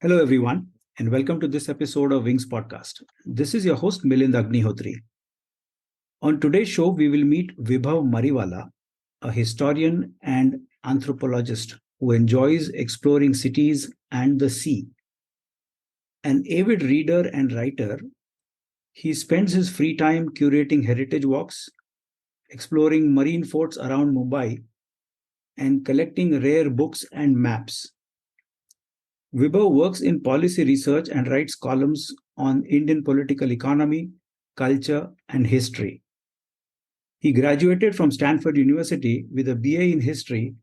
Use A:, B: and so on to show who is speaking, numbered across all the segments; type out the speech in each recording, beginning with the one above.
A: Hello, everyone, and welcome to this episode of Wings Podcast. This is your host, Milind Agnihotri. On today's show, we will meet Vibhav Mariwala, a historian and anthropologist who enjoys exploring cities and the sea. An avid reader and writer, he spends his free time curating heritage walks, exploring marine forts around Mumbai, and collecting rare books and maps. Vibhav works in policy research and writes columns on Indian political economy, culture, and history. He graduated from Stanford University with a BA in history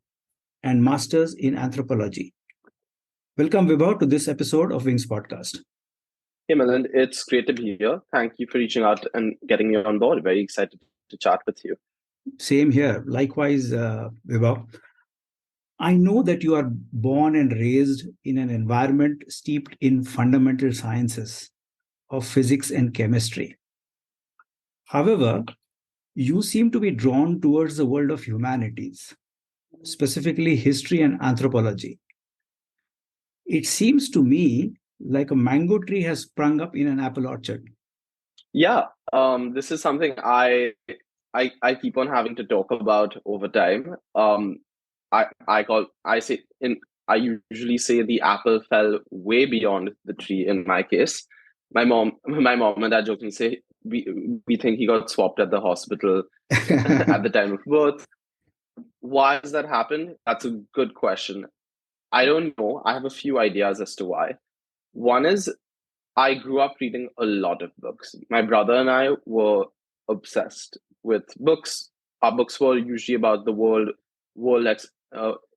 A: and master's in anthropology. Welcome, Vibhav, to this episode of Wings Podcast.
B: Hey, Milind, it's great to be here. Thank you for reaching out and getting me on board. Very excited to chat with you.
A: Same here. Likewise, Vibhav. I know that you are born and raised in an environment steeped in fundamental sciences of physics and chemistry. However, you seem to be drawn towards the world of humanities, specifically history and anthropology. It seems to me like a mango tree has sprung up in an apple orchard.
B: Yeah, this is something I keep on having to talk about over time. I usually say the apple fell way beyond the tree in my case. My mom and dad jokingly say we think he got swapped at the hospital at the time of birth. Why does that happen? That's a good question. I don't know. I have a few ideas as to why. One is I grew up reading a lot of books. My brother and I were obsessed with books. Our books were usually about the world.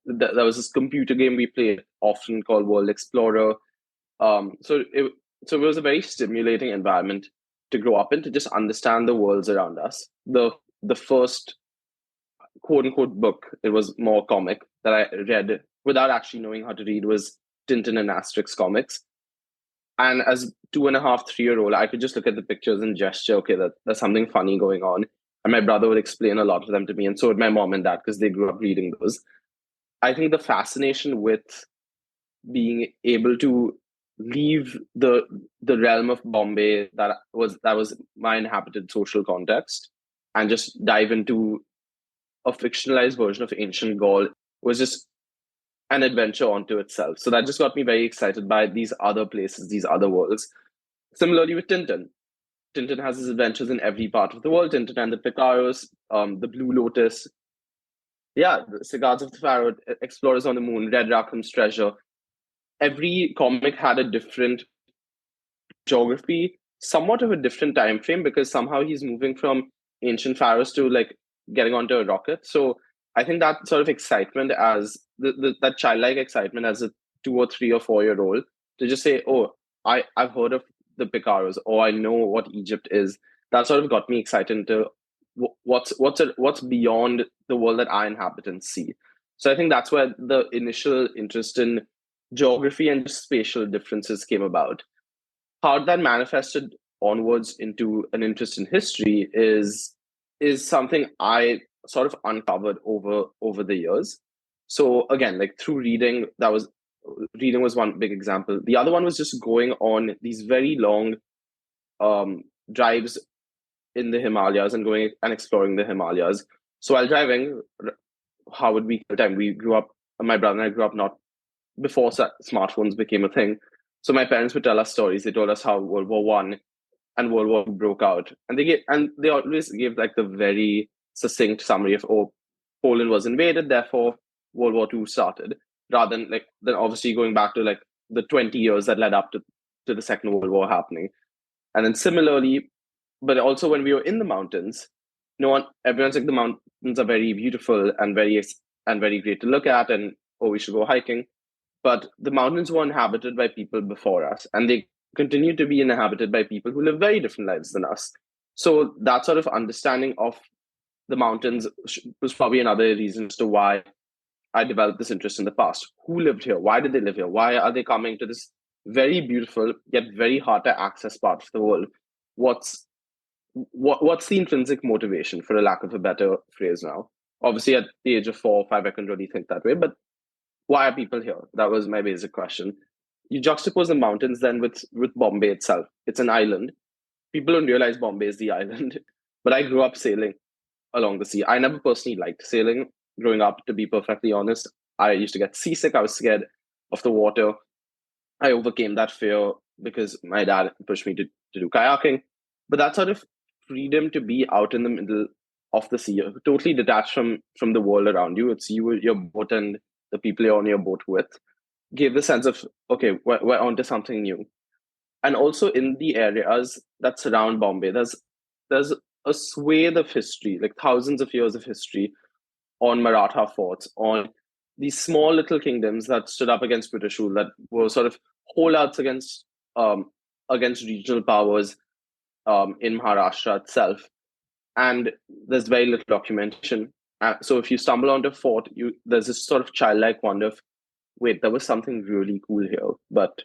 B: There was this computer game we played, often called World Explorer. So it was a very stimulating environment to grow up in, to just understand the worlds around us. The first quote unquote book, it was more comic, that I read without actually knowing how to read was Tintin and Asterix comics. And as 2.5, 3 year old, I could just look at the pictures and gesture, okay, there's something funny going on. And my brother would explain a lot of them to me, and so would my mom and dad, because they grew up reading those. I think the fascination with being able to leave the realm of Bombay that was my inhabited social context and just dive into a fictionalized version of ancient Gaul was just an adventure onto itself. So that just got me very excited by these other places, these other worlds. Similarly with Tintin. Tintin has his adventures in every part of the world. Tintin and the Picaros, the Blue Lotus, yeah, the Cigars of the Pharaoh, Explorers on the Moon, Red Rackham's Treasure. Every comic had a different geography, somewhat of a different time frame, because somehow he's moving from ancient pharaohs to like getting onto a rocket. So I think that sort of excitement, as that childlike excitement as a 2 or 3 or 4 year old, to just say, "Oh, I've heard of the Picaros, or I know what Egypt is." That sort of got me excited into what's beyond the world that I inhabit and see. So I think that's where the initial interest in geography and spatial differences came about. How that manifested onwards into an interest in history is something I sort of uncovered over the years. So again, like through reading was one big example. The other one was just going on these very long drives in the Himalayas and going and exploring the Himalayas. So while driving, how would we kill time? We grew up, my brother and I grew up not before smartphones became a thing. So my parents would tell us stories. They told us how World War One and World War II broke out, and they always gave like the very succinct summary of, oh, Poland was invaded, therefore World War II started, rather than then obviously going back to like the 20 years that led up to the Second World War happening. And then similarly, but also when we were in the mountains, everyone's like, the mountains are very beautiful and very great to look at, and oh, we should go hiking. But the mountains were inhabited by people before us, and they continue to be inhabited by people who live very different lives than us. So that sort of understanding of the mountains was probably another reason as to why I developed this interest in the past. Who lived here? Why did they live here? Why are they coming to this very beautiful yet very hard to access part of the world? What's the intrinsic motivation, for a lack of a better phrase now? Obviously, at the age of 4 or 5, I couldn't really think that way, but why are people here? That was my basic question. you juxtapose the mountains then with Bombay itself. It's an island. People don't realize Bombay is the island, but I grew up sailing along the sea. I never personally liked sailing growing up, to be perfectly honest. I used to get seasick. I was scared of the water. I overcame that fear because my dad pushed me to do kayaking. But that sort of freedom to be out in the middle of the sea, totally detached from the world around you. It's you, your boat, and the people you're on your boat with, gave the sense of, okay, we're onto something new. And also in the areas that surround Bombay, there's a swathe of history, like thousands of years of history on Maratha forts, on these small little kingdoms that stood up against British rule, that were sort of holdouts against regional powers in Maharashtra itself. And there's very little documentation. So if you stumble onto a fort, there's this sort of childlike wonder of, wait, there was something really cool here, but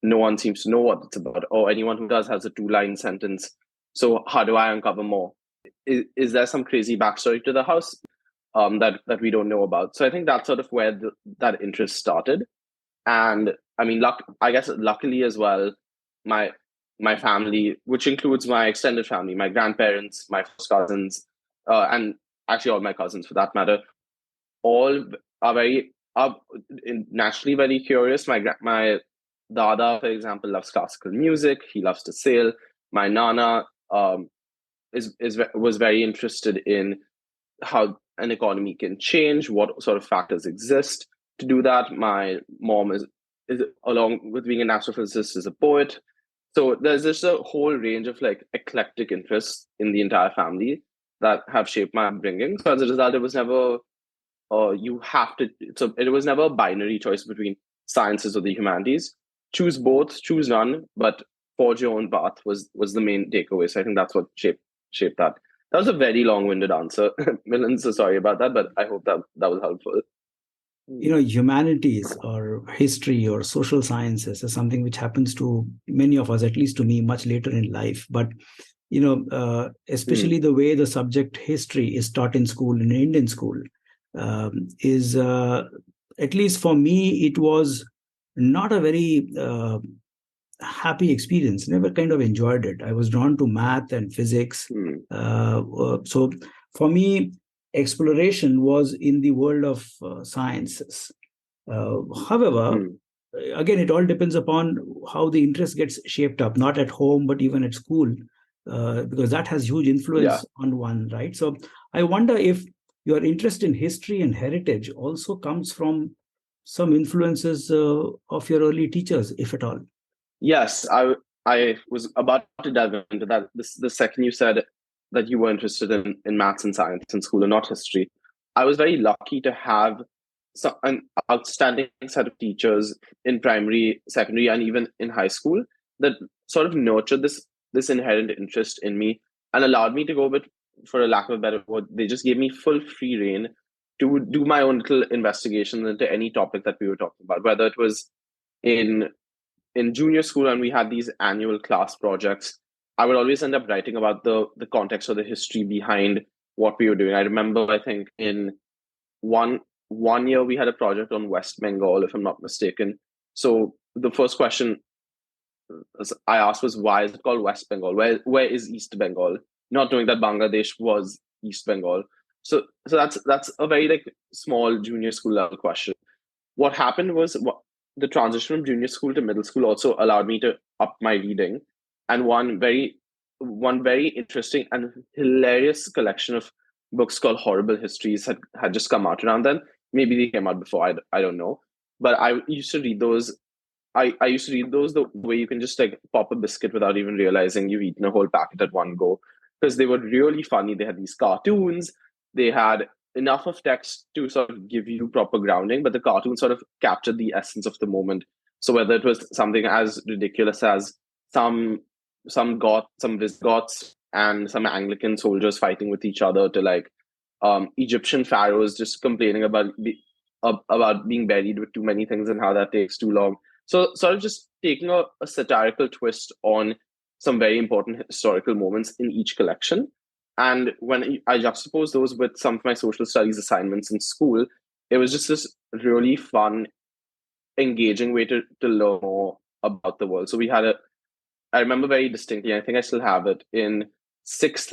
B: no one seems to know what it's about, or anyone who does has a 2-line sentence. So how do I uncover more? Is there some crazy backstory to the house that we don't know about? So I think that's sort of where that interest started. And I mean, I guess luckily as well, my my family, which includes my extended family, my grandparents, my first cousins, and actually all my cousins for that matter, all are naturally very curious. My dada, for example, loves classical music. He loves to sail. My nana was very interested in how an economy can change, what sort of factors exist to do that. My mom is along with being an astrophysicist, is a poet. So there's just a whole range of like eclectic interests in the entire family that have shaped my upbringing. So as a result, it was never you have to. So it was never a binary choice between sciences or the humanities. Choose both, choose none, but forge your own path was the main takeaway. So I think that's what shaped that. That was a very long-winded answer, Milan. So sorry about that, but I hope that was helpful.
A: Humanities or history or social sciences is something which happens to many of us, at least to me, much later in life. But especially the way the subject history is taught in school, in Indian school, is at least for me, it was not a very happy experience. Never kind of enjoyed it. I was drawn to math and physics. So for me, exploration was in the world of sciences. However, again, it all depends upon how the interest gets shaped up, not at home, but even at school, because that has huge influence on one, right? So I wonder if your interest in history and heritage also comes from some influences of your early teachers, if at all.
B: Yes, I was about to delve into that. The second you said that you were interested in maths and science in school and not history, I was very lucky to have an outstanding set of teachers in primary, secondary, and even in high school that sort of nurtured this inherent interest in me and allowed me to go a bit, for a lack of a better word, they just gave me full free reign to do my own little investigation into any topic that we were talking about, whether it was in junior school and we had these annual class projects. I would always end up writing about the context or the history behind what we were doing. I remember, I think in one year we had a project on West Bengal, if I'm not mistaken. So the first question I asked was, why is it called West Bengal? Where is East Bengal? Not knowing that Bangladesh was East Bengal. So that's a very like small junior school level question. What happened was the transition from junior school to middle school also allowed me to up my reading, and one very interesting and hilarious collection of books called Horrible Histories had just come out around then. Maybe they came out before, I don't know, but I used to read those. I used to read those the way you can just like pop a biscuit without even realizing you've eaten a whole packet at one go, because they were really funny. They had these cartoons. They had enough of text to sort of give you proper grounding, but the cartoon sort of captured the essence of the moment. So whether it was something as ridiculous as some Visigoths and some Anglican soldiers fighting with each other, to like Egyptian pharaohs just complaining about being buried with too many things and how that takes too long. So sort of just taking a satirical twist on some very important historical moments in each collection. And when I juxtapose those with some of my social studies assignments in school, it was just this really fun engaging way to learn more about the world. So I remember very distinctly, I think I still have it, in sixth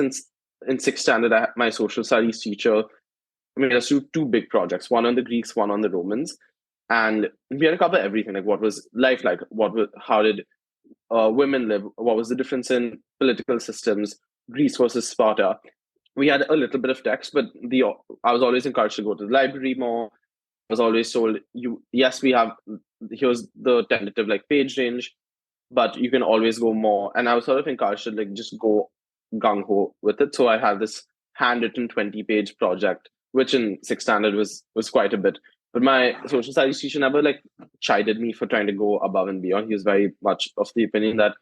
B: standard, my social studies teacher made us do two big projects, one on the Greeks, one on the Romans. And we had to cover everything, like what was life like, how did women live, what was the difference in political systems, Greece versus Sparta. We had a little bit of text, but I was always encouraged to go to the library more. I was always told, yes, here's the tentative like page range, but you can always go more. And I was sort of encouraged to like just go gung ho with it. So I had this handwritten 20-page project, which in sixth standard was quite a bit. But my social studies teacher never like chided me for trying to go above and beyond. He was very much of the opinion that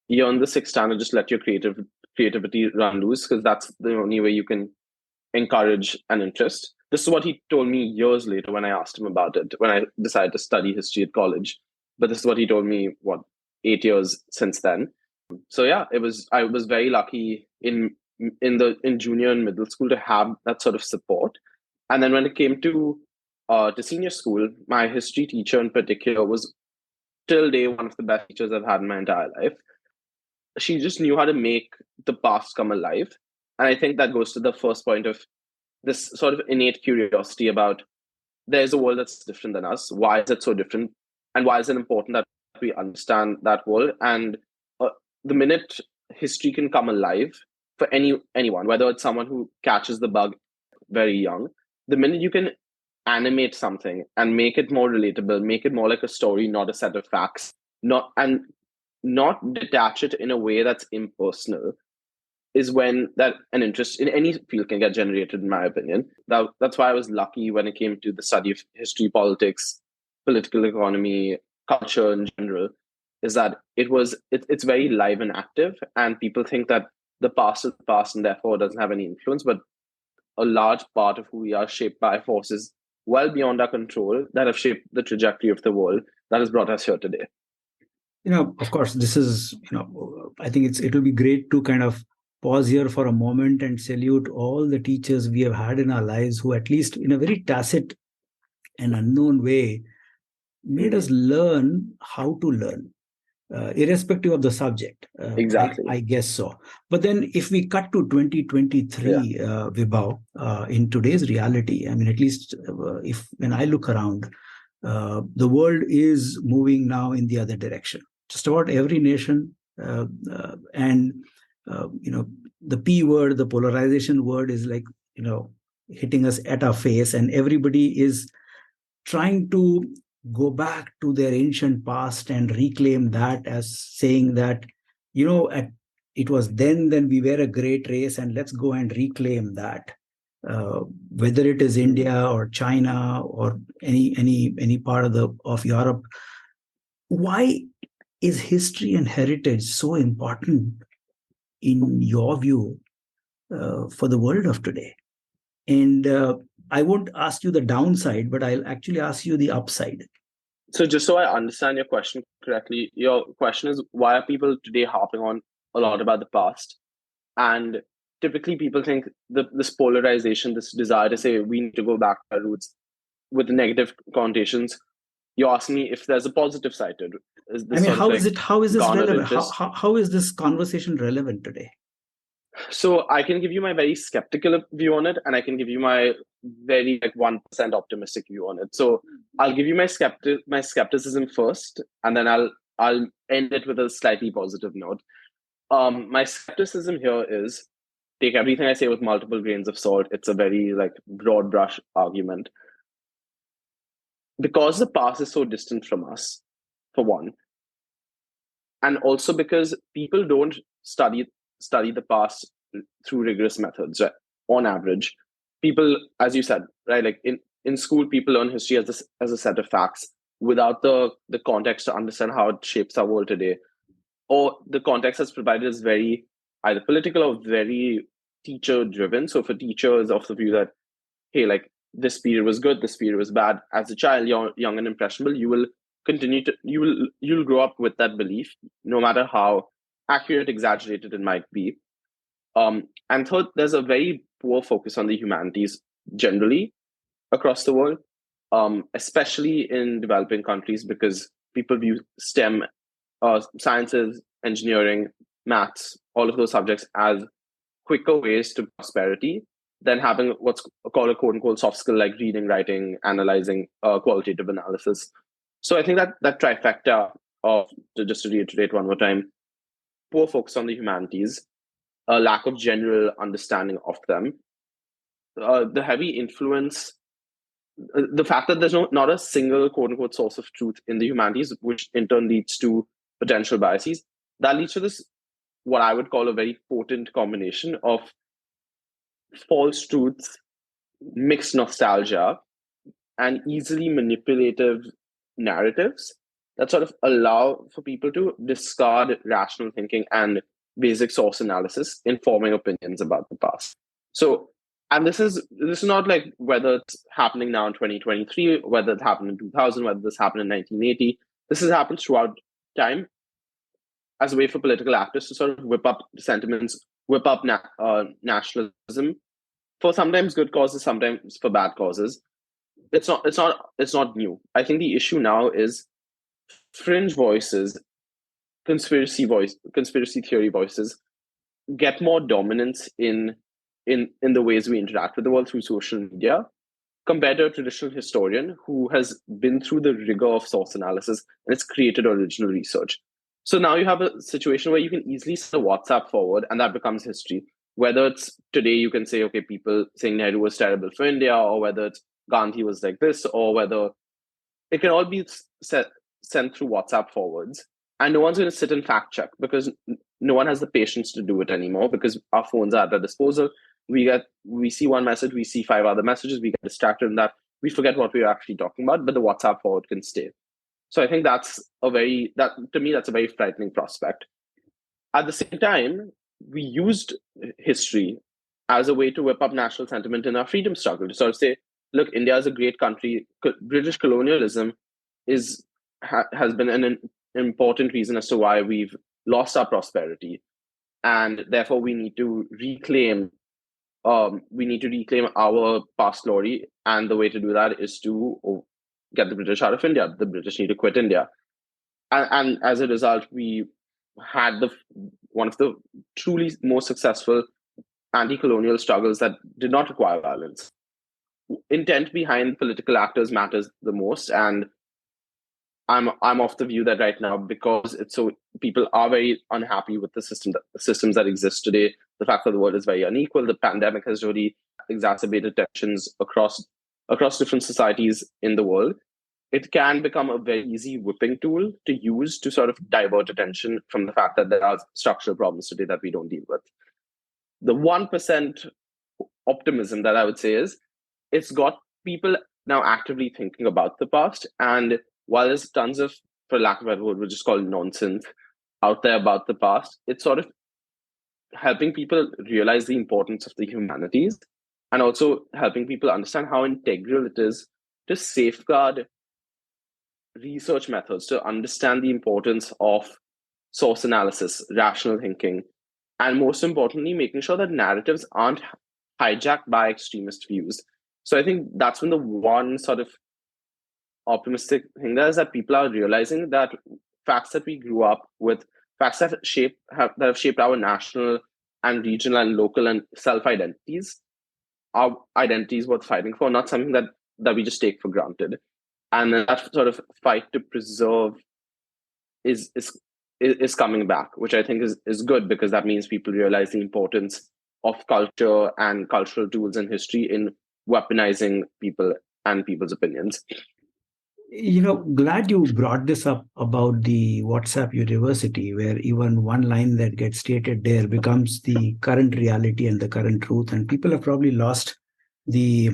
B: you're in the sixth standard, just let your creativity run loose, because that's the only way you can encourage an interest. This is what he told me years later when I asked him about it, when I decided to study history at college. But this is what he told me, 8 years since then. So yeah, I was very lucky in junior and middle school to have that sort of support. And then when it came to senior school, my history teacher in particular was till day one of the best teachers I've had in my entire life. She just knew how to make the past come alive. And I think that goes to the first point of this sort of innate curiosity about there's a world that's different than us. Why is it so different? And why is it important that we understand that world? And the minute history can come alive for anyone, whether it's someone who catches the bug very young, the minute you can animate something and make it more relatable, make it more like a story, not a set of facts, not detach it in a way that's impersonal, is when that an interest in any field can get generated, in my opinion. That's why I was lucky when it came to the study of history, politics, political economy, culture in general, is that it's very live and active, and people think that the past is the past and therefore doesn't have any influence, but a large part of who we are shaped by forces well beyond our control that have shaped the trajectory of the world that has brought us here today.
A: Of course, this is, I think it will be great to kind of pause here for a moment and salute all the teachers we have had in our lives who, at least in a very tacit and unknown way, made us learn how to learn, irrespective of the subject.
B: Exactly.
A: I guess so. But then if we cut to 2023, Vibhav, in today's reality, I mean, at least when I look around, the world is moving now in the other direction. Just about every nation, and the P word, the polarization word, is like hitting us at our face, and everybody is trying to go back to their ancient past and reclaim that, as saying that it was then we were a great race, and let's go and reclaim that. Whether it is India or China or any part of Europe, why is history and heritage so important in your view for the world of today? And I won't ask you the downside, but I'll actually ask you the upside.
B: So just so I understand your question correctly, your question is, why are people today harping on a lot about the past? And typically people think this polarization, this desire to say we need to go back to our roots with negative connotations. You're asking me if there's a positive side to it.
A: How is this relevant?
B: Interest?
A: How is this conversation relevant today?
B: So I can give you my very skeptical view on it, and I can give you my very 1% optimistic view on it. So I'll give you my skepticism first, and then I'll end it with a slightly positive note. My skepticism here is, take everything I say with multiple grains of salt. It's a very broad brush argument. Because the past is so distant from us, for one, and also because people don't study the past through rigorous methods, right? On average, people, as you said, right, like in school, people learn history as a set of facts without the context to understand how it shapes our world today, or the context that's provided is very either political or very teacher driven. So if a teacher is of the view that, hey, this period was good, this period was bad, as a child, you're young and impressionable, you will you'll grow up with that belief, no matter how accurate, exaggerated it might be. And third, there's a very poor focus on the humanities generally across the world. especially in developing countries, because people view STEM, sciences, engineering, maths, all of those subjects as quicker ways to prosperity than having what's called a quote unquote soft skill like reading, writing, analyzing, qualitative analysis. So I think that trifecta of, just to reiterate one more time, poor focus on the humanities, a lack of general understanding of them, the heavy influence, the fact that there's not a single quote unquote source of truth in the humanities, which in turn leads to potential biases, that leads to this, what I would call a very potent combination of false truths, mixed nostalgia, and easily manipulative narratives that sort of allow for people to discard rational thinking and basic source analysis in forming opinions about the past. So, and this is not like whether it's happening now in 2023, whether it happened in 2000, whether this happened in 1980. This has happened throughout time as a way for political actors to sort of whip up sentiments, whip up nationalism for sometimes good causes, sometimes for bad causes. It's not new. I think the issue now is fringe voices, conspiracy theory voices get more dominance in the ways we interact with the world through social media compared to a traditional historian who has been through the rigor of source analysis and has created original research. So now you have a situation where you can easily send a WhatsApp forward and that becomes history. Whether it's today, you can say, okay, people saying Nehru was terrible for India, or whether it's Gandhi was like this, or whether it can all be sent through WhatsApp forwards. And no one's going to sit and fact check because no one has the patience to do it anymore because our phones are at our disposal. We see one message, we see 5 other messages, we get distracted in that, we forget what we were actually talking about, but the WhatsApp forward can stay. So I think that's a very frightening prospect. At the same time, we used history as a way to whip up national sentiment in our freedom struggle, to sort of say, look, India is a great country. British colonialism has been an important reason as to why we've lost our prosperity, and therefore we need to reclaim our past glory, and the way to do that is to get the British out of India. The British need to quit India, and as a result, we had one of the truly most successful anti-colonial struggles that did not require violence. Intent behind political actors matters the most, and I'm of the view that right now, because it's so, people are very unhappy with the systems that exist today. The fact that the world is very unequal, the pandemic has really exacerbated tensions across different societies in the world. It can become a very easy whipping tool to use to sort of divert attention from the fact that there are structural problems today that we don't deal with. The 1% optimism that I would say is, it's got people now actively thinking about the past. And while there's tons of, for lack of a better word, we'll just call it nonsense out there about the past, it's sort of helping people realize the importance of the humanities, and also helping people understand how integral it is to safeguard research methods, to understand the importance of source analysis, rational thinking, and most importantly, making sure that narratives aren't hijacked by extremist views. So I think that's when the one sort of optimistic thing there is, that people are realizing that facts that we grew up with, facts that have shaped our national and regional and local and self identities, are identities worth fighting for, not something that we just take for granted. And that sort of fight to preserve is coming back, which I think is good, because that means people realize the importance of culture and cultural tools and history in weaponizing people and people's opinions.
A: Glad you brought this up about the WhatsApp University, where even one line that gets stated there becomes the current reality and the current truth, and people have probably lost the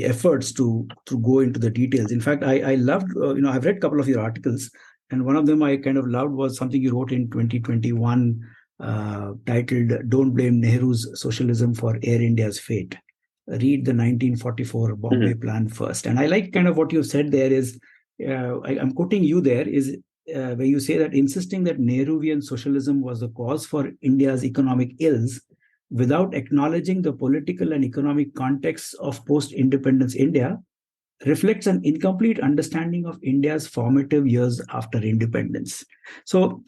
A: efforts to go into the details. In fact, I loved, I've read a couple of your articles, and one of them I kind of loved was something you wrote in 2021 titled "Don't Blame Nehru's Socialism for Air India's Fate. Read the 1944 Bombay Plan first." And I like kind of what you said there is, I'm quoting you there, is where you say that insisting that Nehruvian socialism was the cause for India's economic ills without acknowledging the political and economic context of post-independence India reflects an incomplete understanding of India's formative years after independence. So,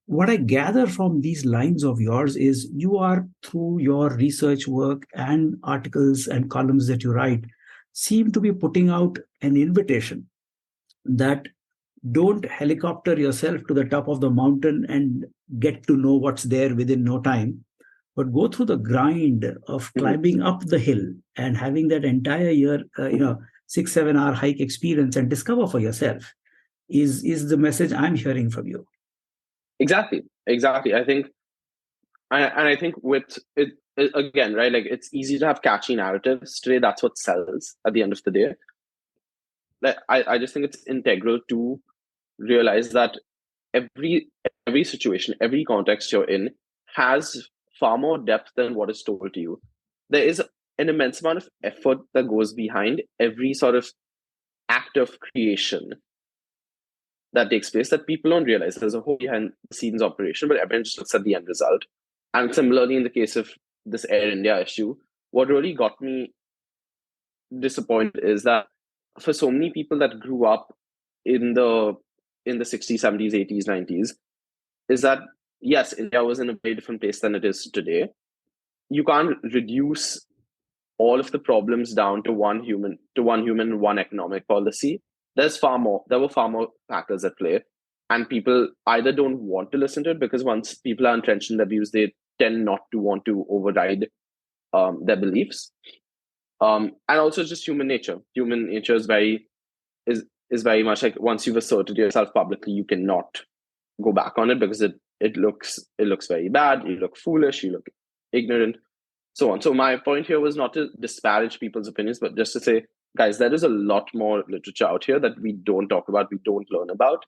A: what I gather from these lines of yours is you are, through your research work and articles and columns that you write, seem to be putting out an invitation that don't helicopter yourself to the top of the mountain and get to know what's there within no time, but go through the grind of
B: Mhm.
A: climbing up the hill and having that entire year, 6-7 hour hike experience and discover for yourself is the message I'm hearing from you.
B: Exactly. I think, and I think with it again, right? Like, it's easy to have catchy narratives today. That's what sells at the end of the day. Like, I just think it's integral to realize that every situation, every context you're in has far more depth than what is told to you. There is an immense amount of effort that goes behind every sort of act of creation that takes place that people don't realize. There's a whole behind the scenes operation, but everyone just looks at the end result. And similarly, in the case of this Air India issue, what really got me disappointed is that for so many people that grew up in the 60s, 70s, 80s, 90s, is that yes, India was in a very different place than it is today. You can't reduce all of the problems down to one human, one economic policy. There were far more factors at play. And people either don't want to listen to it because once people are entrenched in their views, they tend not to want to override their beliefs. And also just human nature. Human nature is very much like once you've asserted yourself publicly, you cannot go back on it because it looks very bad. You look foolish. You look ignorant, so on. So my point here was not to disparage people's opinions, but just to say, guys, there is a lot more literature out here that we don't talk about, we don't learn about,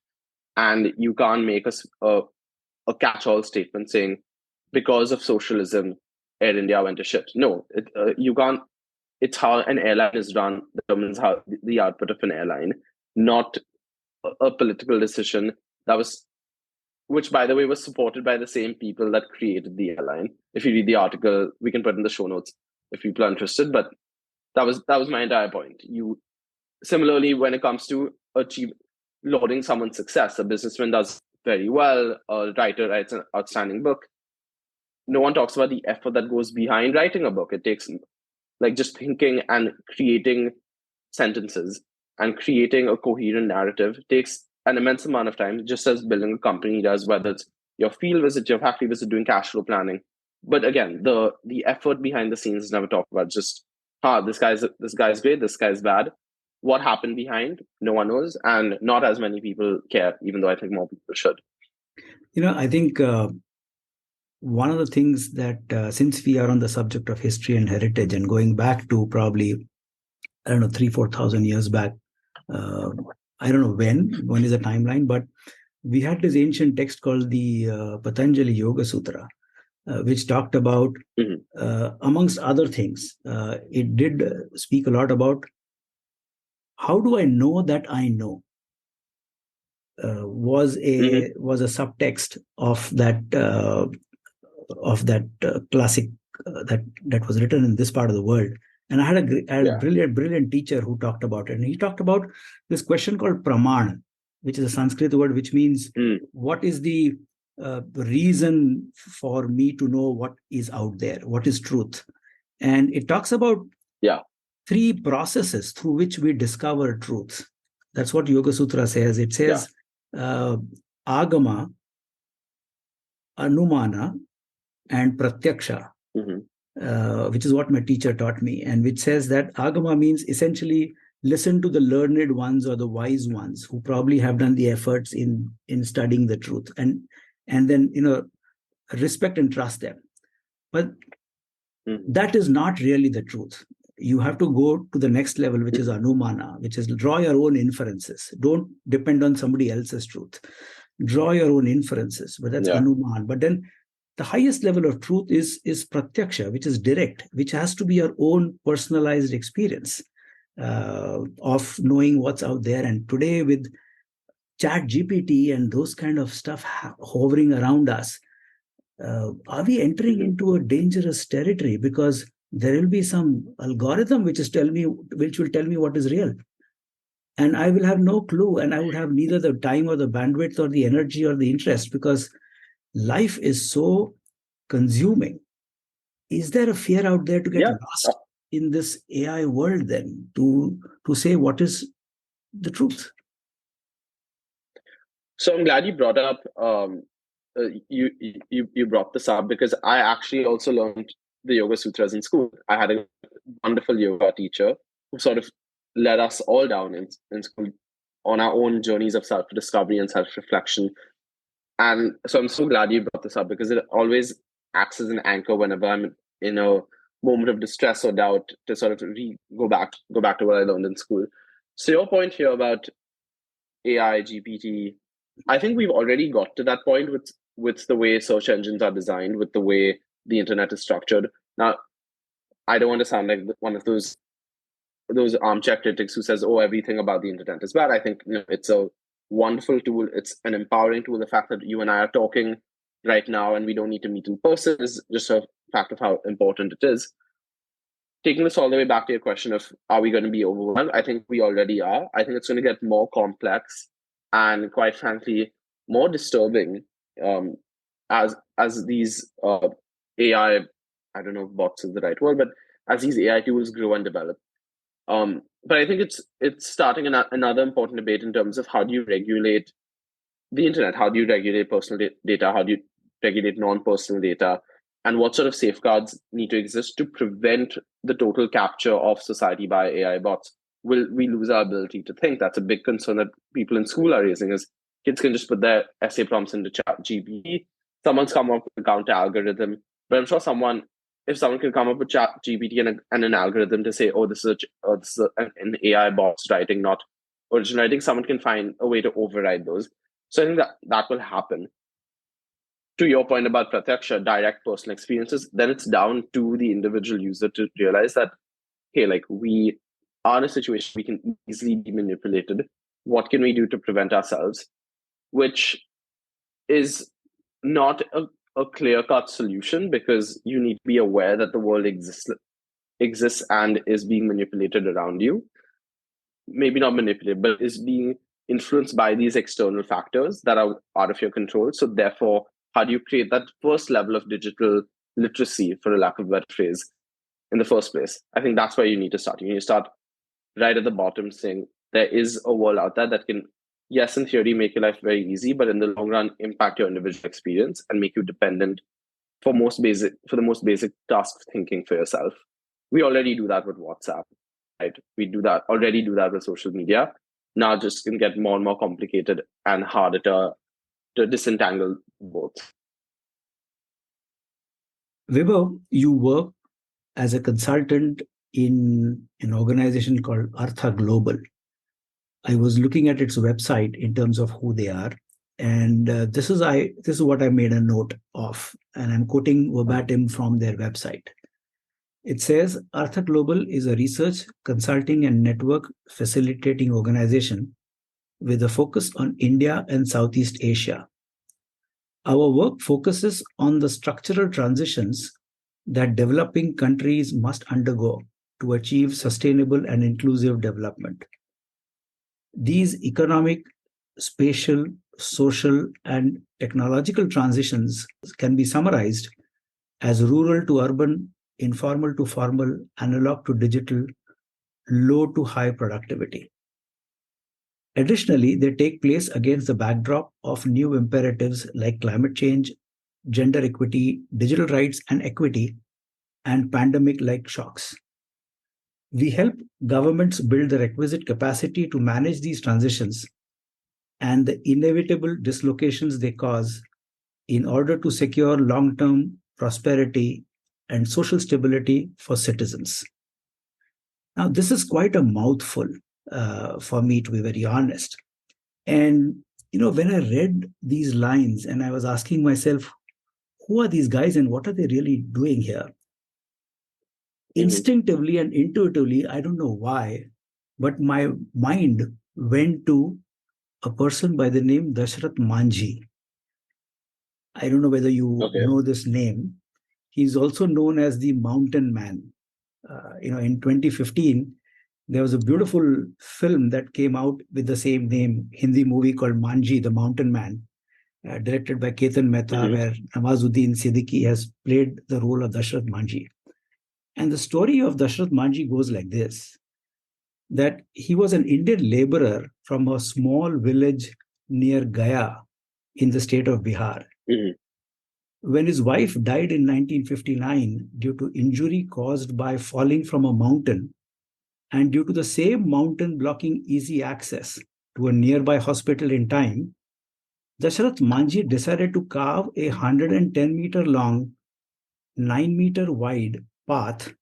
B: and you can't make a catch-all statement saying because of socialism, Air India went to shit. No, you can't. It's how an airline is run determines how the output of an airline, not a political decision that was, which by the way was supported by the same people that created the airline. If you read the article, we can put in the show notes if people are interested. But that was my entire point. You similarly, when it comes to lauding someone's success, a businessman does very well, a writer writes an outstanding book. No one talks about the effort that goes behind writing a book. It takes like just thinking and creating sentences and creating a coherent narrative takes an immense amount of time, just as building a company does, whether it's your field visit, your factory visit, doing cash flow planning. But again, the effort behind the scenes is never talked about. Just, this guy's great, this guy's bad. What happened behind? No one knows, and not as many people care, even though I think more people should.
A: I think one of the things that, since we are on the subject of history and heritage and going back to probably, I don't know, 3,000-4,000 years back, I don't know when is the timeline, but we had this ancient text called the Patanjali Yoga Sutra, which talked about, amongst other things, it did speak a lot about how do I know that I know. Was a subtext of that classic that was written in this part of the world. And I had a brilliant teacher who talked about it. And he talked about this question called praman, which is a Sanskrit word, which means what is the reason for me to know what is out there, what is truth. And it talks about three processes through which we discover truth. That's what Yoga Sutra says. It says agama, anumana, and pratyaksha, which is what my teacher taught me, and which says that agama means essentially listen to the learned ones or the wise ones who probably have done the efforts in studying the truth, and then respect and trust them. But that is not really the truth. You have to go to the next level, which is anumana, which is draw your own inferences. Don't depend on somebody else's truth. Draw your own inferences, but that's anuman. But then the highest level of truth is pratyaksha, which is direct, which has to be your own personalized experience of knowing what's out there. And today with chat GPT and those kind of stuff hovering around us, are we entering into a dangerous territory? Because there will be some algorithm which will tell me what is real, and I will have no clue, and I would have neither the time or the bandwidth or the energy or the interest, because life is so consuming. Is there a fear out there to get
B: Yeah.
A: lost in this AI world, then to say what is the truth?
B: So I'm glad you brought up you brought this up, because I actually also learned the Yoga Sutras in school. I had a wonderful yoga teacher who sort of led us all down in school on our own journeys of self discovery and self reflection. And so I'm so glad you brought this up, because it always acts as an anchor whenever I'm in a moment of distress or doubt, to sort of go back to what I learned in school. So your point here about AI, GPT, I think we've already got to that point with the way search engines are designed, with the way the internet is structured. Now, I don't want to sound like one of those armchair critics who says, "Oh, everything about the internet is bad." I think, it's a wonderful tool. It's an empowering tool. The fact that you and I are talking right now and we don't need to meet in person is just a fact of how important it is. Taking this all the way back to your question of, are we going to be overwhelmed? I think we already are. I think it's going to get more complex and, quite frankly, more disturbing, um, as these AI, I don't know if bots is the right word, but as these AI tools grow and develop. But I think it's starting another important debate in terms of, how do you regulate the internet? How do you regulate personal data? How do you regulate non-personal data? And what sort of safeguards need to exist to prevent the total capture of society by AI bots? Will we lose our ability to think? That's a big concern that people in school are raising, is kids can just put their essay prompts into chat GPT. Someone's come up with a counter algorithm, but I'm sure if someone can come up with chat GPT and an algorithm to say, oh, this is an AI bot's writing, not original writing, someone can find a way to override those. So I think that will happen. To your point about pratyaksha, direct personal experiences, then it's down to the individual user to realize that, hey, like, we are in a situation we can easily be manipulated. What can we do to prevent ourselves? Which is not a clear-cut solution, because you need to be aware that the world exists and is being manipulated around you. Maybe not manipulated, but is being influenced by these external factors that are out of your control. So therefore, how do you create that first level of digital literacy, for a lack of a better phrase, in the first place? I think that's where you need to start. You need to start right at the bottom, saying there is a world out there that can, yes, in theory, make your life very easy, but in the long run, impact your individual experience and make you dependent for the most basic task of thinking for yourself. We already do that with WhatsApp, right? We already do that with social media. Now just can get more and more complicated and harder to disentangle both.
A: Vibhav, you work as a consultant in an organization called Artha Global. I was looking at its website in terms of who they are, and this is what I made a note of, and I'm quoting verbatim from their website. It says, Artha Global is a research, consulting, and network facilitating organization with a focus on India and Southeast Asia. Our work focuses on the structural transitions that developing countries must undergo to achieve sustainable and inclusive development. These economic, spatial, social, and technological transitions can be summarized as rural to urban, informal to formal, analog to digital, low to high productivity. Additionally, they take place against the backdrop of new imperatives like climate change, gender equity, digital rights and equity, and pandemic like shocks. We help governments build the requisite capacity to manage these transitions and the inevitable dislocations they cause in order to secure long term prosperity and social stability for citizens. Now, this is quite a mouthful for me, to be very honest. And, when I read these lines and I was asking myself, who are these guys and what are they really doing here? Instinctively and intuitively, I don't know why, but my mind went to a person by the name Dashrath Manjhi. I don't know whether you
B: Okay.
A: know this name. He's also known as the Mountain Man. In 2015, there was a beautiful film that came out with the same name, Hindi movie called Manji, the Mountain Man, directed by Ketan Mehta,
B: Hmm.
A: where Nawazuddin Siddiqui has played the role of Dashrath Manji. And the story of Dashrath Manji goes like this, that he was an Indian laborer from a small village near Gaya in the state of Bihar.
B: Hmm.
A: When his wife died in 1959 due to injury caused by falling from a mountain, and due to the same mountain blocking easy access to a nearby hospital in time, Dasharath Manji decided to carve a 110-meter long, 9-meter wide path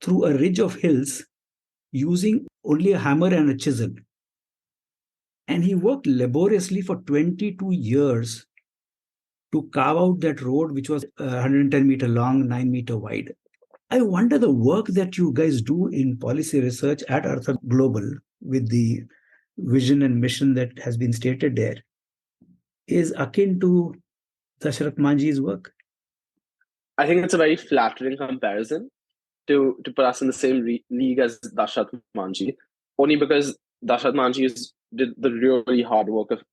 A: through a ridge of hills using only a hammer and a chisel. And he worked laboriously for 22 years to carve out that road, which was 110-meter long, 9-meter wide. I wonder the work that you guys do in policy research at Artha Global with the vision and mission that has been stated there is akin to Dasharath Manji's work.
B: I think it's a very flattering comparison to put us in the same league as Dashrath Manji, only because Dashrath Manji did the really hard work of,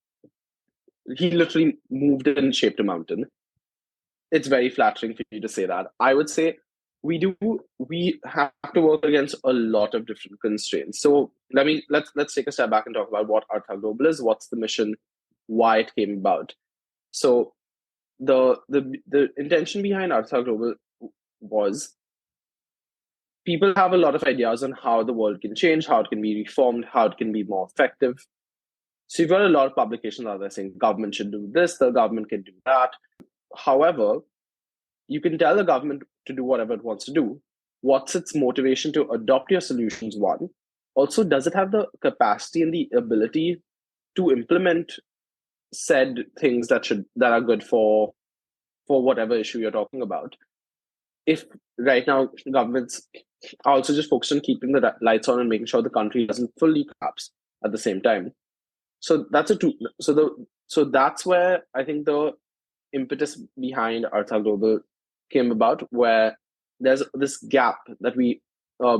B: he literally moved and shaped a mountain. It's very flattering for you to say that. I would say we have to work against a lot of different constraints. So let's take a step back and talk about what Artha Global is, what's the mission, why it came about. So the intention behind Artha Global was, people have a lot of ideas on how the world can change, how it can be reformed, how it can be more effective. So you've got a lot of publications out there saying government should do this, the government can do that. However, you can tell the government to do whatever it wants to do. What's its motivation to adopt your solutions? One. Also, does it have the capacity and the ability to implement said things that are good for whatever issue you're talking about? If right now governments are also just focused on keeping the lights on and making sure the country doesn't fully collapse at the same time. So that's a two. So that's where I think the impetus behind Artha Global came about, where there's this gap that we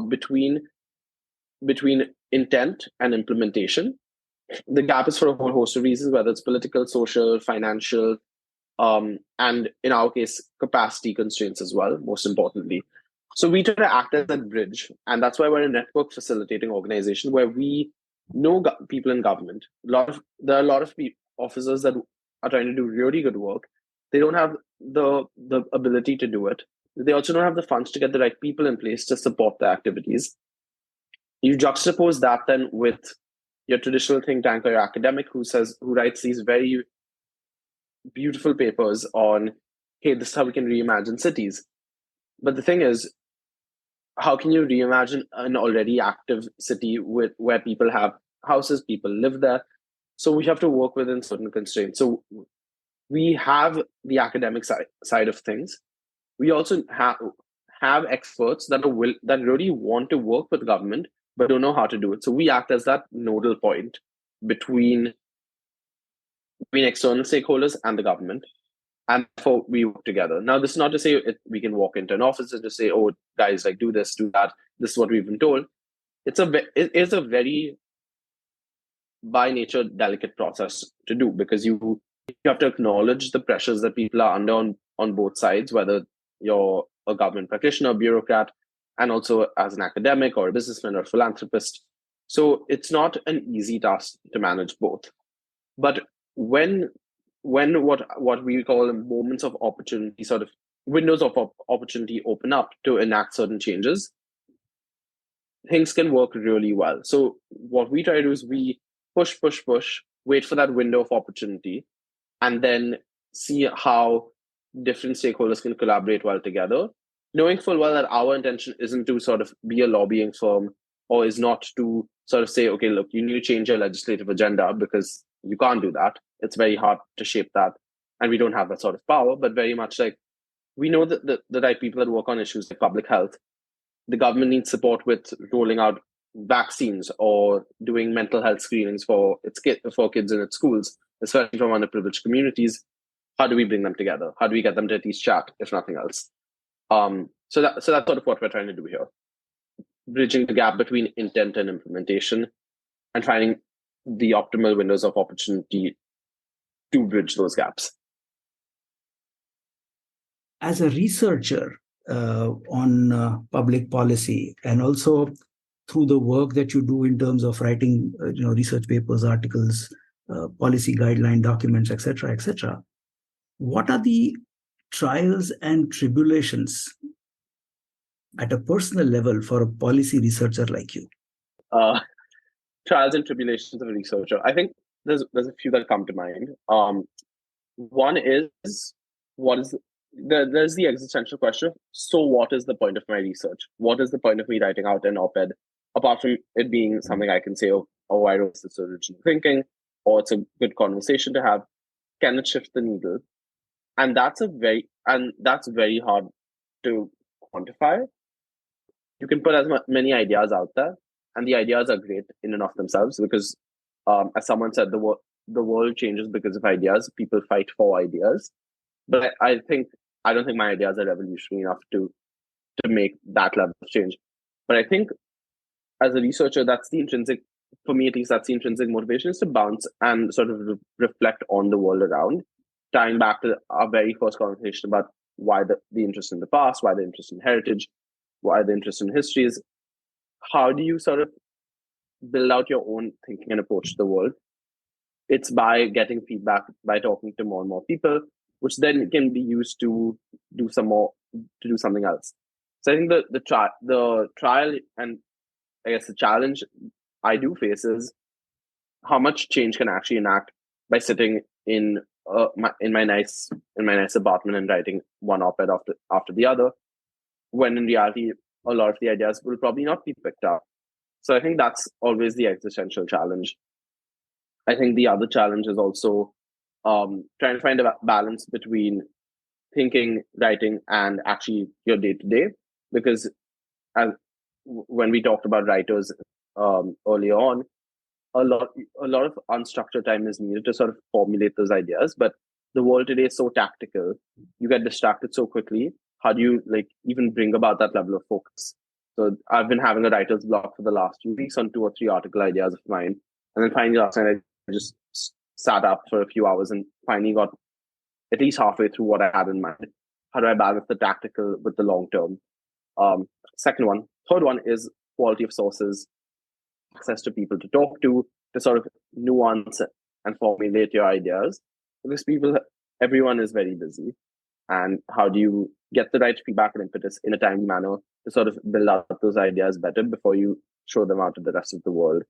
B: between intent and implementation. The gap is for a whole host of reasons, whether it's political, social, financial, and in our case, capacity constraints as well, most importantly. So we try to act as that bridge, and that's why we're a network facilitating organization where we know people in government. There are a lot of officers that are trying to do really good work. They don't have the ability to do it. They also don't have the funds to get the right people in place to support the activities. You juxtapose that then with your traditional think tank or your academic who writes these very beautiful papers on, hey, this is how we can reimagine cities. But the thing is, how can you reimagine an already active city where people have houses, people live there? So we have to work within certain constraints. So we have the academic side of things. We also have experts that really want to work with government but don't know how to do it. So we act as that nodal point between external stakeholders and the government, and therefore we work together. Now, this is not to say we can walk into an office and just say, "Oh, guys, like do this, do that. This is what we've been told." It is a very by nature delicate process to do, because you have to acknowledge the pressures that people are under on both sides, whether you're a government practitioner, bureaucrat, and also as an academic or a businessman or a philanthropist. So it's not an easy task to manage both. But when what we call moments of opportunity, sort of windows of opportunity, open up to enact certain changes, things can work really well. So what we try to do is we push, wait for that window of opportunity, and then see how different stakeholders can collaborate well together, knowing full well that our intention isn't to sort of be a lobbying firm, or is not to sort of say, okay, look, you need to change your legislative agenda, because you can't do that. It's very hard to shape that. And we don't have that sort of power, but very much like we know that the right people that work on issues like public health, the government needs support with rolling out vaccines or doing mental health screenings for kids in its schools, especially from underprivileged communities. how do we bring them together? How do we get them to at least chat, if nothing else? So that's sort of what we're trying to do here, bridging the gap between intent and implementation, and finding the optimal windows of opportunity to bridge those gaps.
A: As a researcher on public policy, and also through the work that you do in terms of writing, research papers, articles, policy guideline documents, etc., etc., what are the trials and tribulations at a personal level for a policy researcher like you?
B: Trials and tribulations of a researcher. I think there's a few that come to mind. One is, there's the existential question. So what is the point of my research? What is the point of me writing out an op-ed, apart from it being something I can say, oh, I wrote this original thinking, or it's a good conversation to have. Can it shift the needle? And that's very hard to quantify. You can put as many ideas out there, and the ideas are great in and of themselves because, as someone said, the world changes because of ideas. People fight for ideas, but I don't think my ideas are revolutionary enough to make that level of change. But I think as a researcher, for me at least, that's the intrinsic motivation, is to bounce and sort of reflect on the world around, tying back to our very first conversation about why the interest in the past, why the interest in heritage, why the interest in history is. How do you sort of build out your own thinking and approach to the world? It's by getting feedback, by talking to more and more people, which then can be used to do something else. So I think the trial and I guess the challenge I do face is how much change can I actually enact by sitting in my nice apartment and writing one op-ed after the other, when in reality a lot of the ideas will probably not be picked up. So I think that's always the existential challenge. I think the other challenge is also trying to find a balance between thinking, writing, and actually your day-to-day. Because when we talked about writers earlier on, a lot of unstructured time is needed to sort of formulate those ideas. But the world today is so tactical. You get distracted so quickly. How do you even bring about that level of focus? So I've been having a writer's block for the last few weeks on 2 or 3 article ideas of mine. And then finally last night, I just sat up for a few hours and finally got at least halfway through what I had in mind. How do I balance the tactical with the long term? Third one is quality of sources, access to people to talk to sort of nuance and formulate your ideas. Because everyone is very busy. And how do you get the right feedback and impetus in a timely manner to sort of build out those ideas better before you show them out to the rest of the world?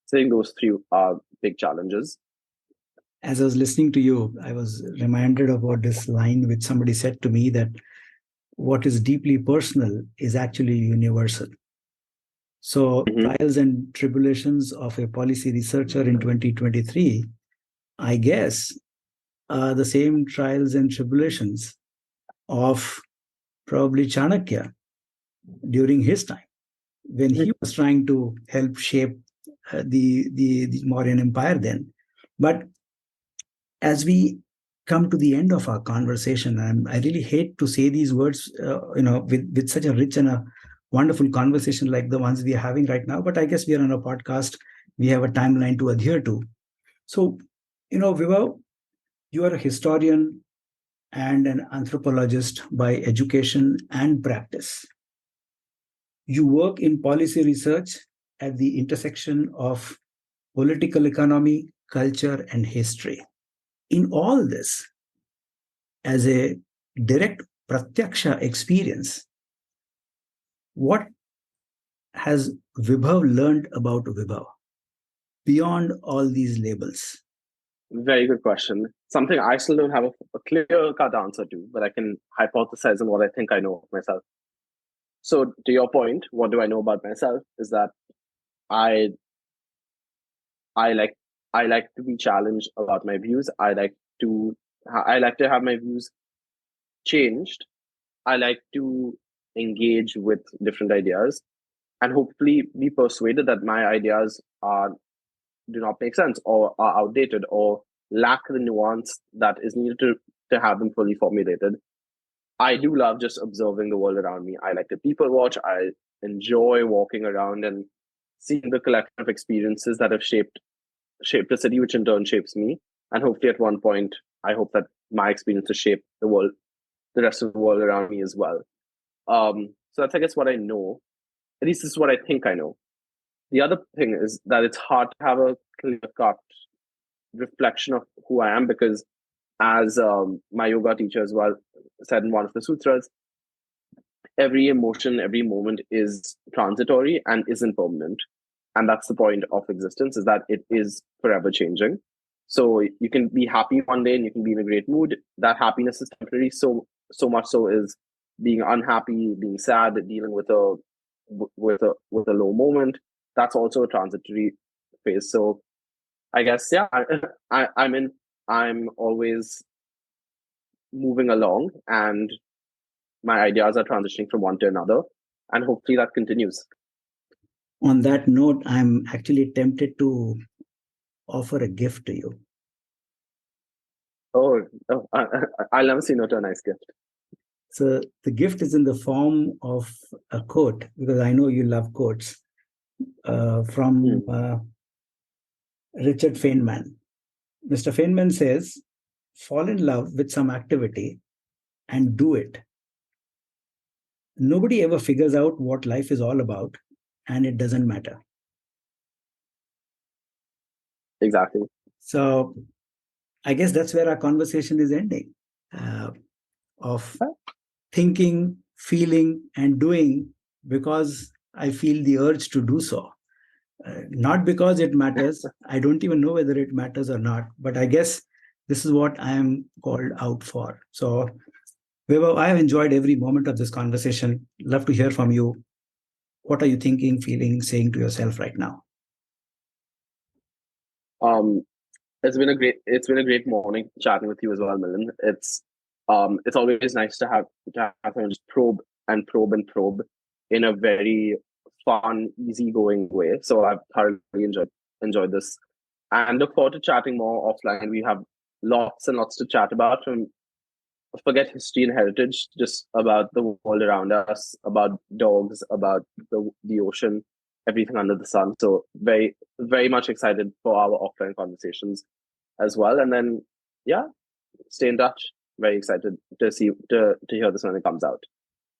B: So I think those 3 are big challenges.
A: As I was listening to you, I was reminded about this line which somebody said to me, that what is deeply personal is actually universal. So trials and tribulations of a policy researcher in 2023, I guess, are the same trials and tribulations of probably Chanakya during his time, when he was trying to help shape the Mauryan Empire then. But as we come to the end of our conversation, and I really hate to say these words, with such a rich and a wonderful conversation like the ones we are having right now, but I guess we are on a podcast. We have a timeline to adhere to. So, Vibhav, you are a historian and an anthropologist by education and practice. You work in policy research at the intersection of political economy, culture, and history. In all this, as a direct pratyaksha experience, what has Vibhav learned about Vibhav beyond all these labels?
B: Very good question. Something I still don't have a clear-cut answer to, but I can hypothesize on what I think I know of myself. So to your point, what do I know about myself is that I like to be challenged about my views. I like to have my views changed. I like to engage with different ideas and hopefully be persuaded that my ideas do not make sense or are outdated or lack the nuance that is needed to to have them fully formulated. I do love just observing the world around me. I like to people watch. I enjoy walking around and seeing the collection of experiences that have shaped the city, which in turn shapes me. And hopefully, at one point, I hope that my experiences shape the world, the rest of the world around me as well. So that's, I guess, what I know. At least this is what I think I know. The other thing is that it's hard to have a clear-cut reflection of who I am because, as my yoga teacher as well said in one of the sutras, every emotion, every moment is transitory and isn't permanent. And that's the point of existence, is that it is forever changing. So you can be happy one day and you can be in a great mood. That happiness is temporary. So much so is being unhappy, being sad, dealing with a low moment. That's also a transitory phase. So I guess, yeah, I'm always moving along, and my ideas are transitioning from one to another, and hopefully that continues.
A: On that note, I'm actually tempted to offer a gift to you.
B: I'll never say no to a nice gift.
A: So the gift is in the form of a quote, because I know you love quotes, from Richard Feynman. Mr. Feynman says, fall in love with some activity and do it. Nobody ever figures out what life is all about, and it doesn't matter.
B: Exactly.
A: So I guess that's where our conversation is ending, of thinking, feeling, and doing because I feel the urge to do so. Not because it matters. I don't even know whether it matters or not, but I guess this is what I am called out for. So, Vibhav, I have enjoyed every moment of this conversation. Love to hear from you. What are you thinking, feeling, saying to yourself right now?
B: It's been a great morning chatting with you as well, Milind. It's always nice to have someone just probe in a very fun, easygoing way. So I've thoroughly enjoyed this, and look forward to chatting more offline. We have lots and lots to chat about. From forget history and heritage, just about the world around us, about dogs, about the ocean, everything under the sun. So very, very much excited for our offline conversations as well. And then, yeah, stay in touch. Very excited to hear this when it comes out.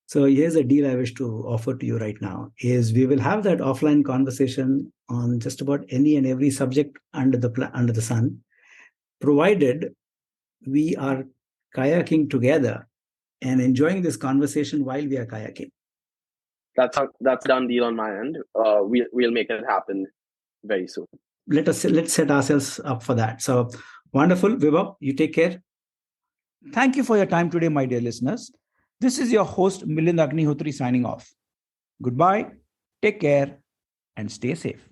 A: So here's a deal I wish to offer to you right now, is we will have that offline conversation on just about any and every subject under the sun, provided we are kayaking together and enjoying this conversation while we are kayaking.
B: That's done deal on my end. We'll make it happen very soon.
A: Let's set ourselves up for that. So wonderful, Vibhav. You take care. Thank you for your time today, my dear listeners. This is your host, Milind Agnihotri, signing off. Goodbye, take care, and stay safe.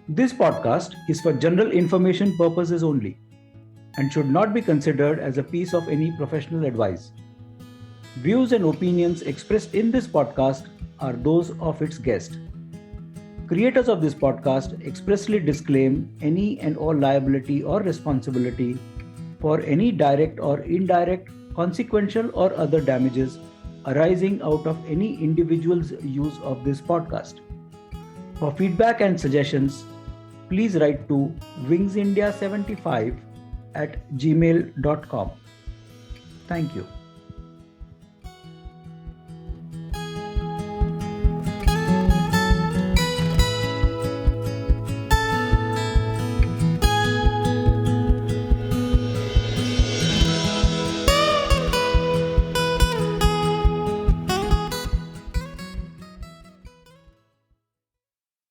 A: This podcast is for general information purposes only and should not be considered as a piece of any professional advice. Views and opinions expressed in this podcast are those of its guest. Creators of this podcast expressly disclaim any and all liability or responsibility for any direct or indirect, consequential or other damages arising out of any individual's use of this podcast. For feedback and suggestions, please write to wingsindia75@gmail.com. Thank you.